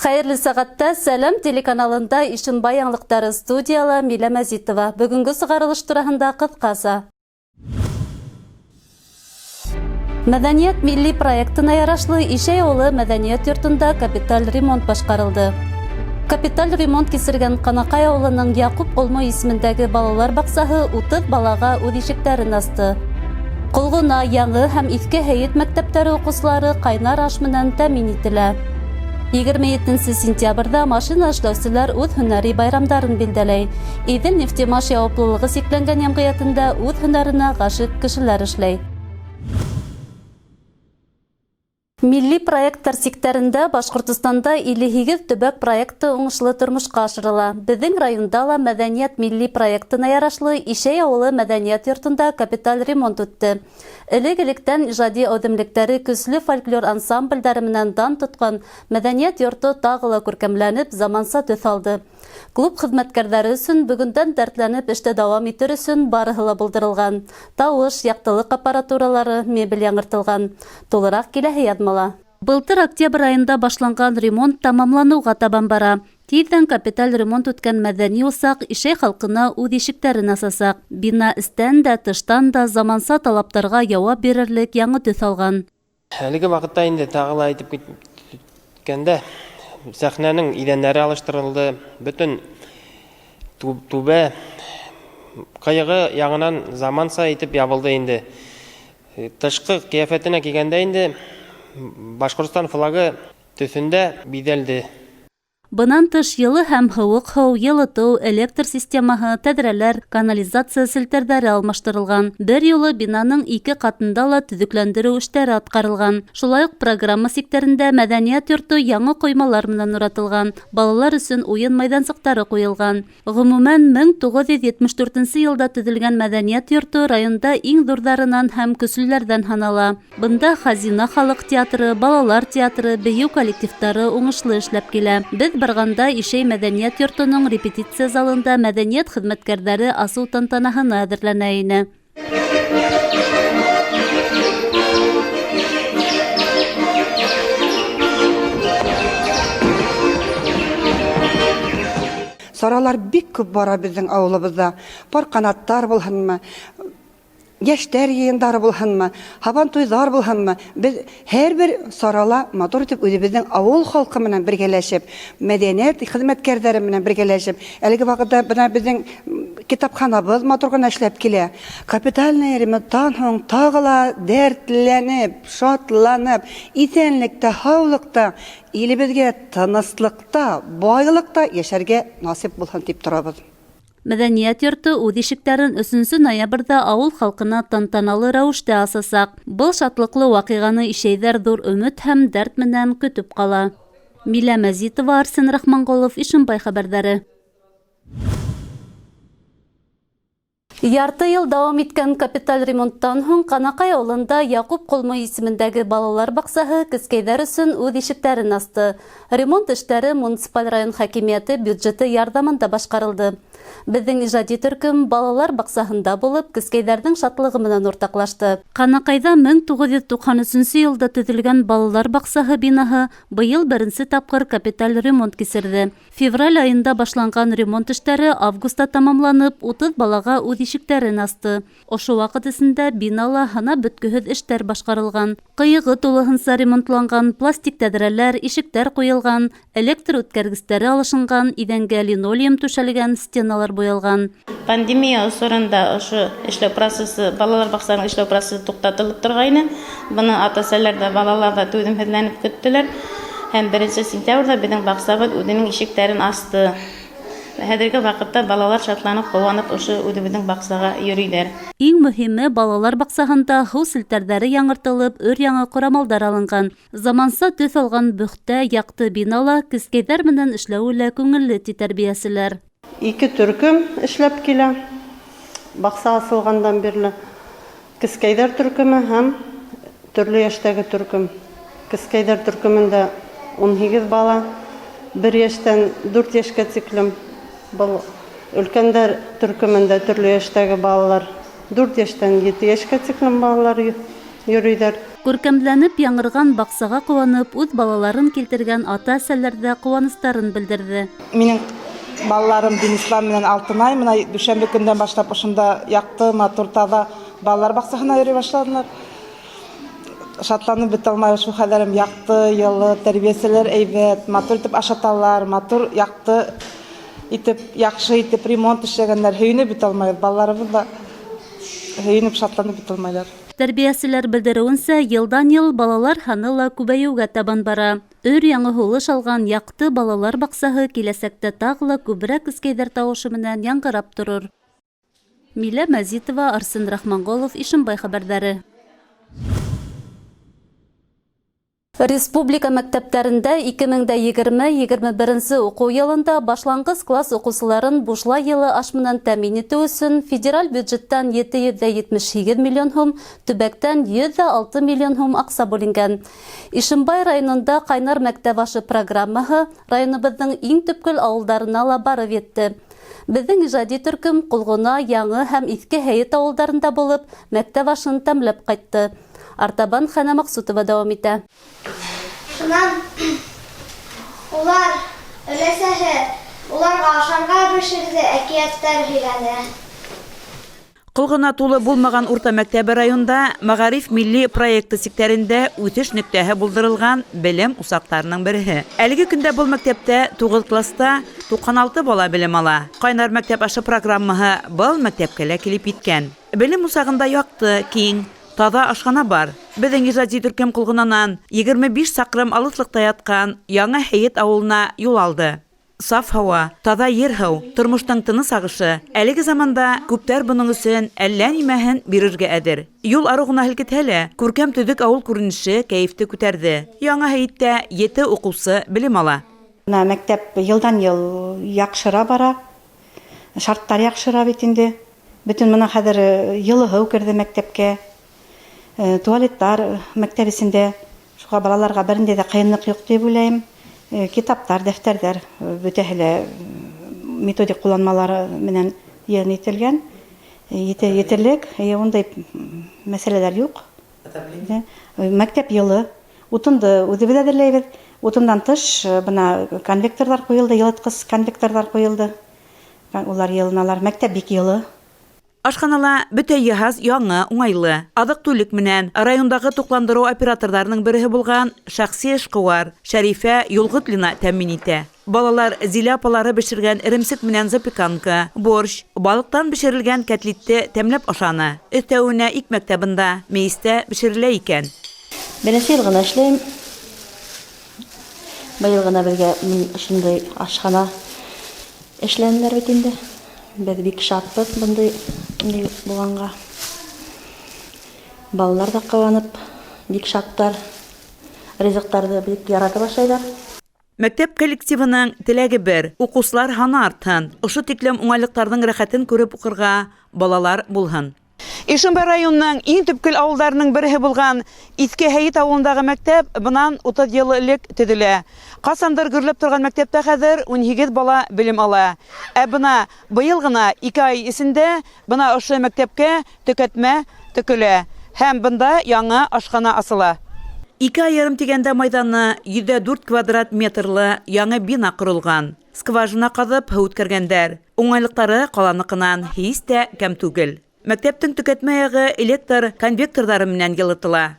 Хәерле сәгатьтә Сәлам телеканалында Ишенбай яңлыктары студияла Милә Мәзитова. Бүгенге сыгарылыш турында кыскасы. Мәдәният милли проектына ярашлы Ишәй авылы мәдәният йортында капиталь ремонт башкарылды. Капиталь ремонт кисергән Канакай авылының Якуб Колмо исемендәге балалар баксаһы 30 балага үз ишекләрен ачты. Кулгына яңы һәм иске һәйәт мәктәптәре укучылары кайнар аш менән тәэмин ителә. 27 сентябрда машина эшләүчеләр үз һөнәри байрамдарын билдәләй. Идел нефтемаш яуаплылыгы сикләнгән җәмгыятендә үз һөнәренә гашык кешеләр эшләй. Милли проекттар секторында Башкортстанда 58 төбәк проекты уңышлы тормышка ашырыла. Безнең районда ла мәдәният милли проектына ярашлы Ишәй авылы мәдәният йортында капиталь ремонт үтте. Элек-электән иҗади әүдемлектәре көчле фольклор ансамбльдәре менән дан тоткан мәдәният йорты тагы ла күркәмләнеп, заманса төс алды. Клуб хезмәткәрләре өчен бүгендән дәртләнеп эштә дәвам итер өчен барыһы ла булдырылган. Тавыш, яктылык аппаратуралары, мебель яңыртылган. Тулырак киләһе язмала. Былтыр октябрь айында башланган ремонт тамамлануга табан бара. Тиздән капиталь ремонт үткән мәдәни усак Ишәй халкына үз ишекләрен ачачак. Бина истән дә, тыштан да заманса талаптарга җавап бирерлек яңа төс алган. Әлеге вакытта инде тагыла әйтеп киткәндә сәхнәнең идәннәре алыштырылды. Бөтен түбә кайгы яңынан заманса итеп ябылды инде. Тышкы кыяфәтенә килгәндә инде Башкортстан флагы төсендә биделде. Бынан тыш йылы һәм һыуык һыу, йылыту, электр системаһы, тәҙрәләр, канализация селтәрҙәре алмаштырылған. Бер юлы бинаның 2 ҡатында ла төҙөкләндереү эштәре атҡарылған. Шулай уҡ программа секторында мәҙәниәт йорто яңы ҡоймалар менән уратылған. Балалар өсөн уйын майҙансыҡтары ҡуйылған. Ғөмүмән 1974 йылда төҙөлгән мәҙәниәт йорто районда иң ҙурҙарынан һәм көслөләрҙән һанала. Бында Хазина халыҡ театры, балалар театры, бейеү коллективтары уңышлы эшләп килә. Беҙ барғанда Ишәй мәдәниәт йортоның репетиция залында мәдәниәт хеҙмәткәрҙәре асыу тантанаһына әҙерләнә ине. Саралар бик күп бара безнең авылыбызда. Пар канаттар булһынмы, яшьтәр йыйындары булһынмы, һабан туйҙар булһынмы, без һәр бер сарала матур итеп үзебезнең авыл халкы менән бергәләшеп, мәдәниәт хезмәткәрләре менән бергәләшеп, әлеге вакытта бына безнең китапханабыз матур гына эшләп килә. Капитальный ремонттан һуң тагы ла дәртләнеп, шатланып, исәнлектә, һаулыкта, илебезгә тыныслыкта, байлыкта яшәргә насип булһын дип торабыз. Мәдәниәт йорты үз ишектәрен 3 ноябрьдә авыл халкына тантаналы рәвештә асасак. Был шатлыклы вакыйганы ишәйҙәр ҙур өмөт һәм дәрт менән көтөп ҡала. Милә Мәзитова, Арсен Рахманғолов, Ишенбай хәбәрҙәре. Ярты йыл дауам иткән капиталь ремонттан һуң Канакай авылында Якуб Колмо исемендәге балалар баксаһы кескәйҙәр өсөн үҙ ишектәрен асты. Ремонт эштәре муниципаль район хакимияты бюджеты ярҙамында башҡарылды. Безнең ижади төркөм балалар баксаһында булып, кескәйҙәрҙең шатлығы менән уртаҡлашты. Канакайҙа 1993 йылда төҙөлгән балалар баксаһы бинаһы быйыл беренсе тапҡыр капиталь ремонт кисерҙе. Февраль айында башланған ремонт эштәре августта тамамланып, 30 балага үҙ ишектәрен асты. Ошо ваҡыт эсендә бинала һанап бөткөһөҙ эштәр башҡарылған. Ҡыйығы тулыһынса ремонтланған, пластик тәҙрәләр, ишектәр ҡуйылған, электр үткәргестәре алышынған, иҙәнгә линолеум түшәлгән, стеналар буялған. Пандемия осорында ошо эшләү процессы, балалар баксаһының эшләү процессы туҡтатылып торғайны. Быны ата-әсәләр дә, балалар да түҙемһеҙләнеп көттөләр. Һәм 1 сентябрҙә безнең баксабыҙ үҙенең ишектәрен асты. Хәҙерге ваҡытта балалар шатланып, ҡыуанып ошо үҙебеҙҙең баҡсаға йөрөйҙәр. Иң мөһиме, балалар баҡсаһында һыу селтәрҙәре яңыртылып, өр-яңы ҡорамалдар алынған. Заманса төҫ алған бөхтә, яҡты бинала кескәйҙәр менән эшләүе лә күңелле ти тәрбиәселәр. 2 төркөм эшләп килә. Баҡса асылғандан бирле. Кескәйҙәр төркөмө һәм төрлө йәштәге төркөм. Кескәйҙәр төркөмөндә 18 бала, 1 йәштән 4 йәшкә тиклем. Был өлкәндәр төркөмөндә төрлө йәштәге балалар 4 йәштән 7 йәшкә тиклем балалар йөрөйҙәр. Күркәмләнеп яңырган баксага куанып, үз балаларын килтергән ата-әсәләр дә куаныстарын белдерде. Минең балаларым Денислам менән Алтынай менә дүшәмбе көндән башлап ошында якты, матур, таза балалар баксаһына йөри башладылар. Шатланып бетә алмай шул хәлләрем якты, йылы, тәрбияселәр әйбәт, матур итеп ашаталар, матур якты итеп, яхшы итеп ремонт эшләгәннәр. Һөйнеп бетә алмай балаларыбыз да һөйнеп шатланып бетә алмайлар. Тәрбияселәр белдерүенсә, елдан-ел балалар һаны ла күбәюгә табан бара. Өр-яңы һулыш алган якты балалар баксаһы киләсәктә тагы ла күбрәк кескәйдәр тавышы менән яңгырап торыр. Милә Мәзитова, Арсен Рахманголов, Ишембай хәбәрләре. Республика мәктәптәрендә 2020-21 уку елында башлангыч класс укучыларын бушлай йылы аш менән тәэмин итү өчен федераль бюджеттан 778 миллион һум, төбәктән 106 миллион һум акча бүленгән. Ишембай районында Кайнар мәктәп ашы программаһы районыбызның иң төпкөл авылдарына ла барып җитте. Безнең иҗади төркем Кулгына, Яңы һәм Иске Һәйет авылдарында булып, мәктәп ашын тәмләп кайтты. Артабан Хана Максутова дәвам итә. Шуннан улар өләсәһе, уларга ашарга бешерде, әкияттәр һөйләде. Кулгына тулы булмаган урта мәктәбе районда Мәгариф милли проекты сектәрендә үтеш нөктәһе булдырылган белем усакларының бере. Әлеге көндә бу мәктәптә 9 класста 96 бала белем ала. Кайнар мәктәп ашы программаһы был мәктәпкә лә килеп җиткән. Белем усагында якты, киң, таза ашхана бар. Безнең иҗади төркем Кулгынанан 25 сакрым алыслыкта яткан Яңа Һәйет авылына юл алды. Саф һава, таза ер-һау, тормыштың тыныс агышы. Әлеге заманда күптәр буның өчен әллә нимәһен бирергә әдер. Юл арыгына һелкетһәлә, күркәм төдек авыл күренеше кәефте күтәрде. Яңа Һәйеттә 7 укучы белем ала. Мәктәп елдан-ел яхшыра бара. Шарттар яхшыра бит инде. Бөтен моны хәзер йылы һыу керде мәктәпкә. Туалеттар мәктәп исендә. Шуңа балаларга бернинди дә кыенлык юк дип уйлыйм. Китаптар, дәфтәрләр бөтәһе методик кулланмалары менән янителгән. Етерлек, ондай мәсьәләләр юк. Мәктәп йылы. Утынды үзебез әзерләйбез. Утындан тыш бына конвекторлар куелды, йылыткыч конвекторлар куелды. Улар йылыналар. Мәктәп бик йылы. Ашханала бөтә яһаз яңа, уңайлы. Азык-түлек менән райондагы тукландыру операторларының бере булган шәхси эшкуар Шәрифә Юлгытлина тәэмин итә. Балалар Зилә апалары бешергән иремсек менән запеканка, борщ, балыктан бешерелгән кәтлитте тәмләп ашаны. Өстәвенә икмәк табында мейестә бешерелә икән. Беренче ел гына эшләйм. Быел гына безгә шундый ашхана эшләнеләр бит инде. Без бик шатбыз бундай булганга. Балалар да кыланып, бик шаттар. Ризыктарды бик ярата башлайлар. Мәктәп коллективының теләге бер, укучылар һаны артһын. Ошо тиклем уңайлыктарның рәхәтен күреп укырга балалар булһын. Ишембай районының иң төпкөл авылдарының бере булган Иске Һәйет авылындагы мәктәп бынан 30 ел элек төзелә. Касандыр гөрләп торган мәктәптә хәзер 18 бала белем ала. Бына быел гына 2 ай исендә бына ошо мәктәпкә төкәтмә төкелә һәм бында яңа ашхана асыла. 2 ай ярым тигәндә майданы 104 квадрат метрлы яңа бина корылган. Скважина казып һыу үткәргәннәр. Уңайлыктары каланыкынан һич тә кәм түгел. Мәктәптең төкәтмә ягы электр конвекторлары менән йылытыла.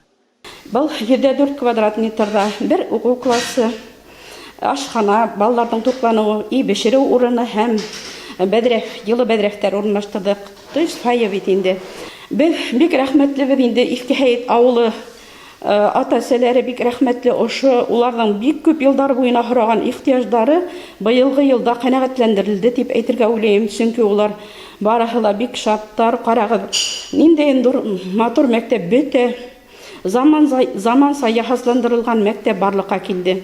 Бұл 7-4 квадрат метрда бер уку классы, ашхана, балалардың туплануы, үй бешеру урыны һәм йылы бәдрәфтәр урынлаштырдык. Төз файы бит инде. Без бик рәхмәтлебез инде Иске Һәйет авылы ата-әсәләре бик рәхмәтле. Ошо уларның бик күп елдар буена һораган ихтиҗлары быелгы елда канәгатьләндерелде дип әйтергә уйлыйм. Чөнки улар барыһы да бик шаттар. Карагыз, ниндәй матур мәктәп бөтә. Заманса яһазландырылган мәктәп барлыкка килде.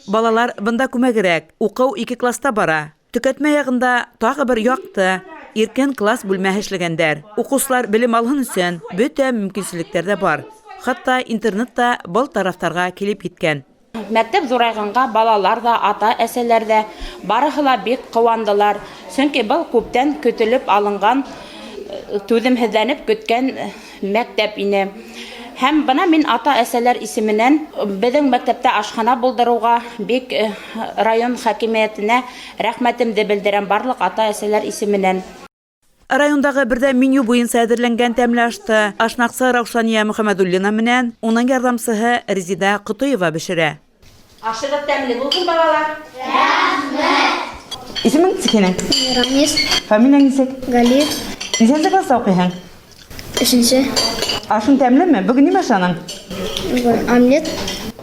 Балалар бында күмәгрәк. Укыу 2 класста бара. Төкәтмә ягында тагы бер якты, иркен класс бүлмәһе эшләгәннәр. Укучылар белем алган өчен бөтә мөмкинчелекләр дә бар. Хатта интернетта был тарафтарга килеп җиткән. Мәктәп зурайганга балалар да, ата-әсәләр дә барыһы да бик куандылар. Чөнки был күптән көтелеп алынган, түземһезләнеп көткән мәктәп ине. Һәм бына мин ата-әсәләр исеменнән безнең мәктәптә ашхана булдыруга бик район хакимиятенә рәхмәтемне белдерәм барлык ата-әсәләр исеменнән. Райондагы бердә меню буенча әзерләнгән тәмле ашты ашнаксы Раушания Мөхәммәдуллина менән уның ярдәмчесе Резида Кутуева бешерә. Ашыгып тәмле булсын балалар. Исемең синең? Рамис, Фамилияң нисек? Галиев, Ничәнче класста укыйсың? 3-нче. Ашың тәмлеме? Бүген нимә ашаның? Омлет.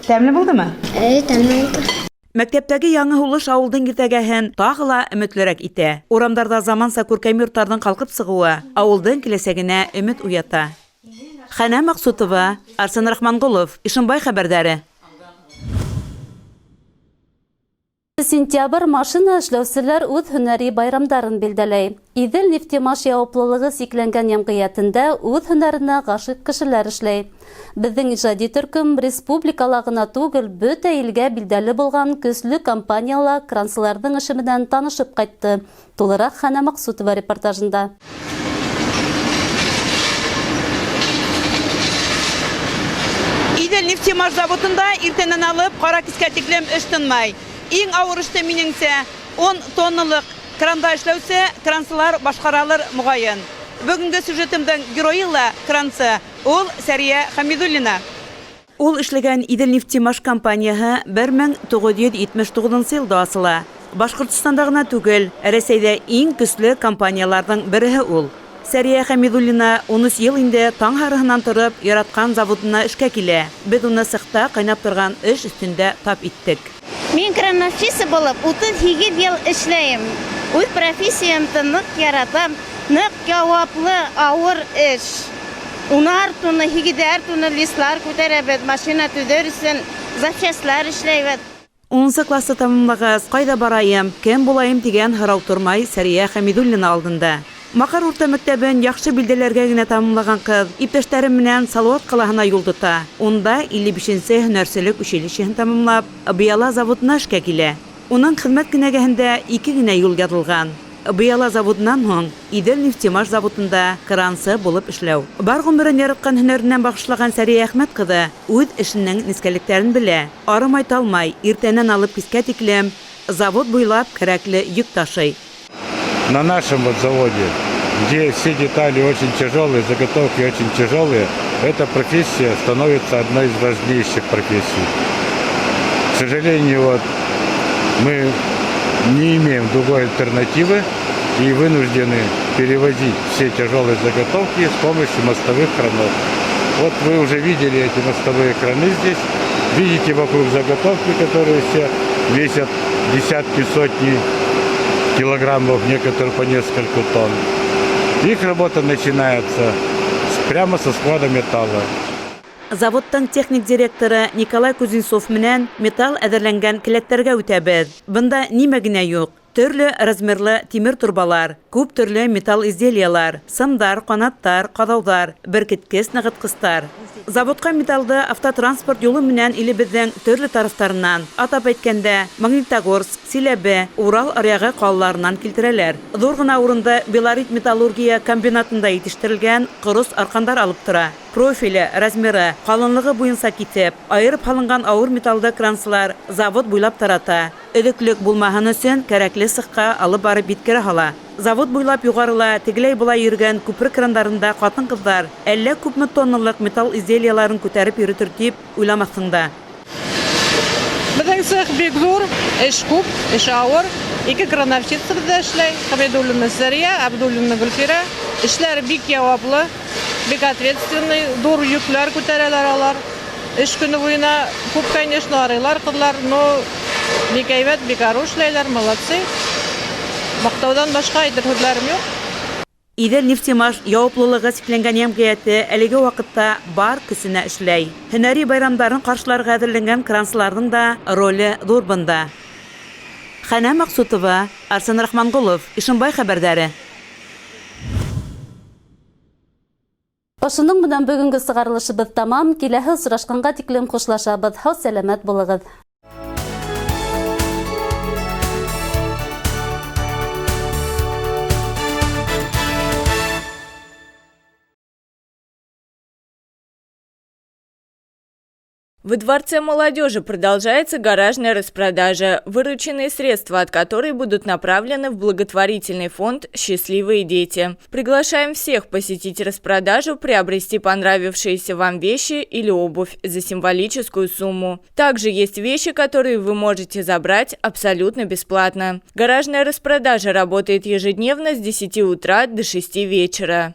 Тәмле булдымы? Тәмле булды. Мәктәптәге яңы һулыш авылдың иртәгәһен тагы ла өметлерәк итә. Урамдарда заманса күркәм йортларның калкып сыгуы авылдың киләсәгенә өмет уята. Хәнә Максутова, Арсен Рахмангулов, Ишембай хәбәрдәре. Сентябрь машина эшләүселәр үз һөнәри байрамдарын билдәләй. Идел нефтемаш яуаплылыгы сикләнгән йәмгыятендә үз һөнәренә гашыйк кешеләр эшләй. Безнең иҗади төркем республикала гына түгел, бөтә илгә билдәле булган көчле компаниялар крансларның эше белән танышып кайтты. Тулырак Хәнә Максутова репортажында. Идел нефтемаш заводында иртәннән алып кара кискә тиклем эш тынмай. Иң авыр эште минеңчә 10 тонналык кранда эшләүсе кранслар башкаралыр мугаен. Бүгенге сюжетымның геройлы крансы ул Сәрия Хамидуллина. Ул эшләгән Идел нефтемаш компанияһы 1979 елда асыла. Башкортстанда гына түгел, Рәсәйдә иң көчле компанияларның бере ул. Сәрия Хамидуллина 13 ел инде таң һарыһыннан торып яраткан заводына эшкә килә. Без уны сыхта кайнап торган эш өстендә тап иттек. Мин кранавчысы булып 38 ел эшләйм. Үз профессиямны нык яратам, нык җаваплы авыр эш. Унар туны, хигидәр туны листлар күтәрәбез, машина төзәрсен, запчастлар эшләйбез. 10 классы тамамлагач, кайда барайым, кем булайым дигән һорау тормай Сәрия Хамидуллина алдында. Макар урта мәктәбен яхшы билдәләргә генә тамамлаган кыз, иптәшләре белән Салават калаһына юл тота. Унда 55-нче һөнәрчелек училищеһын тамамлап, Быяла заводына эшкә килә. Уның хезмәт кенәгәһендә 2 генә юл язылган. Быяла заводыннан һоң Идел нефтемаш заводында крансы булып эшләү. Бар гомерен яраткан һөнәреннән башлаган Сәрия Әхмәт кызы үз эшенең нескәлекләрен белә. Арымай талмай, иртәннән алып кискә тиклем завод буйлап кирәкле йөк ташый. На нашем вот заводе, где все детали очень тяжелые, заготовки очень тяжелые, эта профессия становится одной из важнейших профессий. К сожалению, вот, мы не имеем другой альтернативы и вынуждены перевозить все тяжелые заготовки с помощью мостовых кранов. Вот вы уже видели эти мостовые краны здесь. Видите вокруг заготовки, которые все весят десятки, сотни килограммов, некоторые по несколько тонн. Их работа начинается прямо со склада металла. Заводтың техник директоры Николай Кузнецов менән металл әзерләнгән келәттәргә үтәбез. Бында нимә генә юк. Төрле размерлы тимер турбалар, күп төрле металл изделиялар, сымдар, канаттар, кадаудар, беркеткеч ныгыткычлар. Заводка металлды автотранспорт юлы менән илебезнең төрле тарафтарыннан, атап әйткәндә, Магнитогорск, Силәбе, Урал аръягы калаларыннан килтерәләр. Зур гына урында Белорит металлургия комбинатында итештерелгән корыс аркандар алып тора. Профиле, размеры, калынлыгы буенча китеп, айырып алынган авыр металлды кранслар завод буйлап тарата. Өдөклек булмаһын өчен кирәкле сыхка алып барып биткерә һала. Завод буйлап югарыла, тегеләй булай йөргән күпер крандарында хатын-кызлар әллә күпме тонналык металл изделияларын күтәреп йөритер дип уйламассың да. Безнең цех бик зур, эш күп, эш авыр. 2 крановщица бездә эшләй, Хамидуллина Сәрия, Абдуллина Гөлфирә. Эшләре бик яваплы, бик ответственный, зур йөкләр күтәрәләр алар. Эш көне буена күп, конечно, арыйлар кызлар, но бик әйбәт, бик ару эшләйләр, молодцы. Мактаудан башка әйтер сүзләрем юк. Идел нефтемаш яуаплылыгы сикләнгән җәмгыяте әлеге вакытта бар көсенә эшләй. Һөнәри байрамнарын каршыларга әзерләнгән крансларның да роле зур бында. Хәнә Максутова, Арсен Рахмангулов, Ишембай хәбәрдәре. Ошының белән бүгенге сыгарылышыбыз тамам. Киләһе сорашканга тиклем хушлашабыз. Һау сәламәт булыгыз. В Дворце молодежи продолжается гаражная распродажа, вырученные средства от которой будут направлены в благотворительный фонд «Счастливые дети». Приглашаем всех посетить распродажу, приобрести понравившиеся вам вещи или обувь за символическую сумму. Также есть вещи, которые вы можете забрать абсолютно бесплатно. Гаражная распродажа работает ежедневно с 10 утра до 6 вечера.